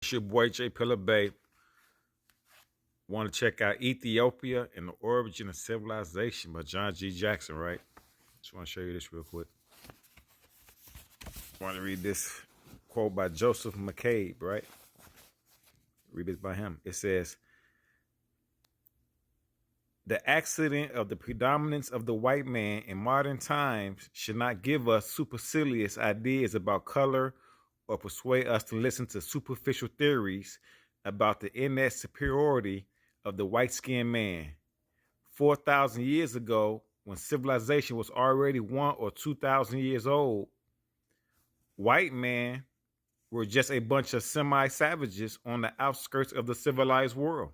It's your boy J Pillar Bay. Want to check out Ethiopia and the Origin of Civilization by John G. Jackson, right? Just want to show you this real quick. Want to read this quote by Joseph McCabe, right? Read this by him. It says, "The accident of the predominance of the white man in modern times should not give us supercilious ideas about color or persuade us to listen to superficial theories about the innate superiority of the white-skinned man. 4,000 years ago, when civilization was already 1 or 2,000 years old, white men were just a bunch of semi-savages on the outskirts of the civilized world.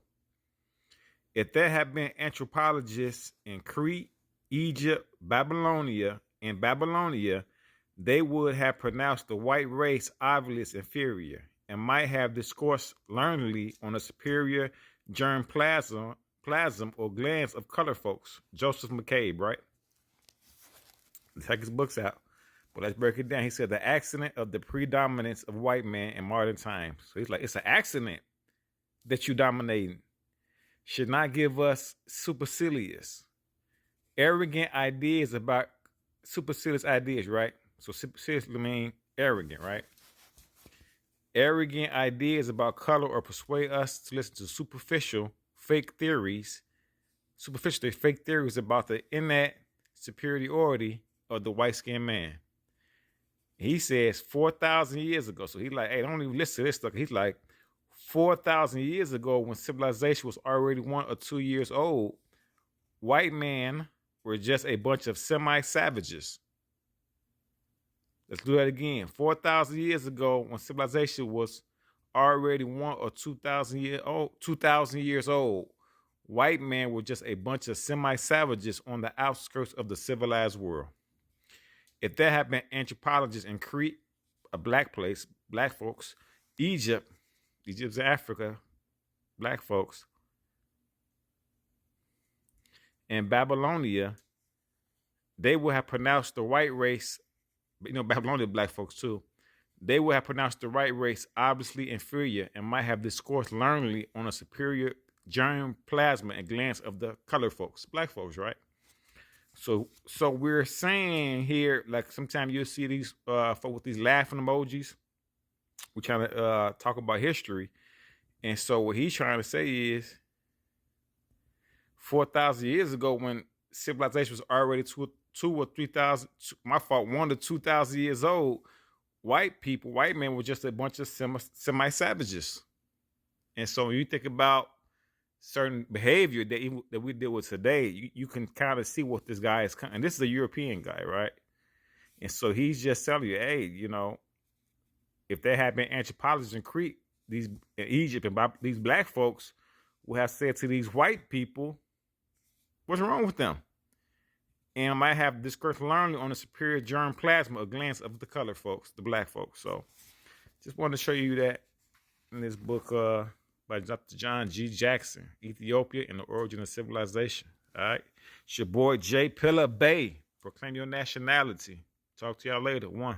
If there had been anthropologists in Crete, Egypt, Babylonia, they would have pronounced the white race obviously inferior and might have discoursed learnedly on the superior germ plasm or glands of colored folks." Joseph McCabe, right? Check his books out. But let's break it down. He said the accident of the predominance of white men in modern times. So he's like, it's an accident that you dominating. Should not give us supercilious, arrogant ideas about supercilious ideas, right? So supercilious mean arrogant, right? Arrogant ideas about color or persuade us to listen to superficial fake theories about the innate superiority of the white-skinned man. He says 4,000 years ago. So he's like, hey, don't even listen to this stuff. He's like, 4,000 years ago, when civilization was already 1 or 2 years old, white men were just a bunch of semi-savages. Let's do that again. 4,000 years ago, when civilization was already 2,000 years old, white men were just a bunch of semi-savages on the outskirts of the civilized world. If there had been anthropologists in Crete, a black place, black folks, Egypt's Africa, black folks, and Babylonia, they would have pronounced the white race, Babylonian black folks too, they would have pronounced the white race obviously inferior and might have discoursed learnedly on a superior germ plasma and glands of the colored folks, black folks, right? So we're saying here, like sometimes you'll see these folks with these laughing emojis. We're trying to talk about history. And so what he's trying to say is 4,000 years ago, when civilization was already 1 to 2,000 years old, white men were just a bunch of semi-savages. And so when you think about certain behavior that we deal with today, you can kind of see what this guy is. And this is a European guy, right? And so he's just telling you, hey, if there had been anthropologists in Crete, Egypt, and these black folks would have said to these white people, what's wrong with them? And I might have discoursed learning on the superior germ plasma or glands of the colored folks, the black folks. So just wanted to show you that in this book by Dr. John G. Jackson, Ethiopia and the Origin of Civilization. All right. It's your boy J Pillar Bay. Proclaim your nationality. Talk to y'all later. One.